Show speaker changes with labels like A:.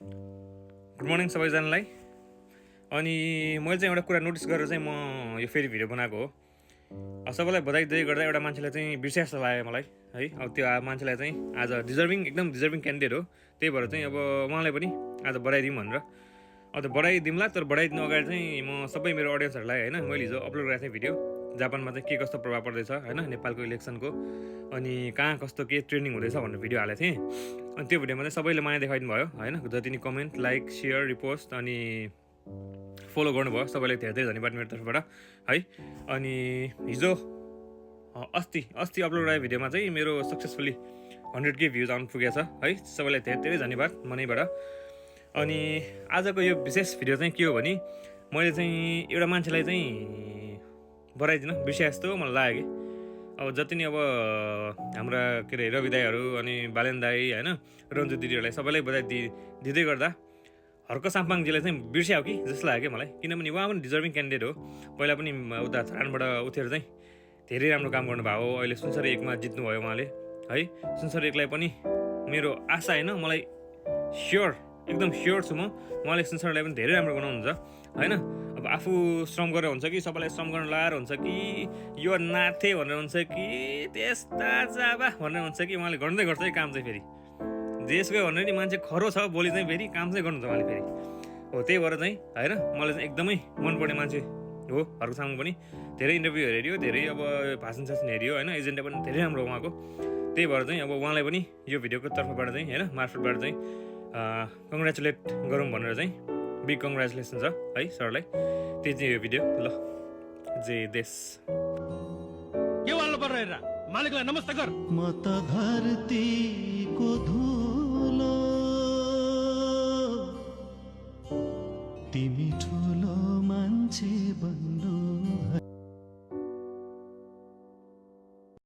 A: Good morning सबैजनालाई। अनि मैले चाहिँ एउटा कुरा नोटिस गरेर चाहिँ म यो फेरि भिडियो बनाएको हो। सबैलाई बधाई दिँदै गर्दा एउटा मान्छेलाई चाहिँ बिर्स्या जस्तो लाग्यो मलाई है। अब त्यो मान्छेलाई चाहिँ आज एकदम डिजर्भिङ क्यान्डिडेट हो, त्यही भएर चाहिँ अब उहाँलाई पनि आज बधाई दिउँ भनेर। अब त बधाई दिउँला, तर बधाई दिनु अगाडि चाहिँ म सबै मेरो अडियन्सहरूलाई होइन, मैले हिजो अपलोड गरेको थिएँ भिडियो जापानमा चाहिँ के कस्तो प्रभाव पर्दैछ होइन, नेपालको इलेक्सनको, अनि कहाँ कस्तो के ट्रेन्डिङ हुँदैछ भनेर भिडियो हालेको थिएँ। अनि त्यो भिडियोमा चाहिँ सबैले माया देखाइदिनु भयो होइन, जति नि कमेन्ट, लाइक, सेयर, रिपोस्ट अनि फलो गर्नुभयो सबैले, धेरै धेरै धन्यवाद मेरो तर्फबाट है। अनि हिजो अस्ति अपलोड गरेको भिडियोमा चाहिँ मेरो सक्सेसफुली 100K भ्युज आउनु पुगेको छ है। सबैलाई धेरै धेरै धन्यवाद मनैबाट। अनि आजको यो विशेष भिडियो चाहिँ के हो भने, मैले चाहिँ एउटा मान्छेलाई चाहिँ बढाइदिन बिर्स्या जस्तो मलाई लाग्यो कि। अब जति नि अब हाम्रा के अरे रवि दाईहरू अनि बालेन दाई होइन, रन्जु दिदीहरूलाई सबैलाई बधाई दिँदै गर्दा हर्क साम्पाङजीलाई चाहिँ बिर्स्या हो कि जस्तो लाग्यो कि मलाई। किनभने उहाँ पनि डिजर्भिङ क्यान्डिडेट हो। पहिला पनि उता थरानबाट उठेर चाहिँ धेरै राम्रो काम गर्नुभएको हो। अहिले सुनसरी 1मा जित्नुभयो उहाँले है। सुनसरी 1लाई पनि मेरो आशा होइन, मलाई एकदम स्योर छु म, उहाँले सुनसरीलाई पनि धेरै राम्रो बनाउनुहुन्छ होइन। अब आफू श्रम गरेर हुन्छ कि सबैलाई श्रम गर्न लगाएर हुन्छ कि यो नाथे भनेर हुन्छ कि त्यस्ता जाबा भनेर हुन्छ कि उहाँले गर्दै गर्छ है काम चाहिँ। फेरि देश गयो भनेर नि मान्छे खरो छ बोली चाहिँ फेरि काम चाहिँ गर्नुहुन्छ उहाँले फेरि हो। त्यही भएर चाहिँ होइन मलाई चाहिँ एकदमै मनपर्ने मान्छे हो हर्क साम्पाङ पनि। धेरै इन्टरभ्यू हेऱ्यो, धेरै अब भाषण सासन हेऱ्यो होइन, एजेन्डा पनि धेरै राम्रो हो उहाँको। त्यही भएर चाहिँ अब उहाँलाई पनि यो भिडियोको तर्फबाट चाहिँ होइन, मार्फतबाट चाहिँ कङ्ग्रेचुलेट गरौँ भनेर चाहिँ बिग कङ्ग्रेचुलेसन छ है सरलाई। त्यही चाहिँ यो भिडियो ल जय देश।
B: के वाल्नु पर्यो हेर, मालिकलाई नमस्ते गर।
C: म त धरतीको धुलो, तिमी ठुलो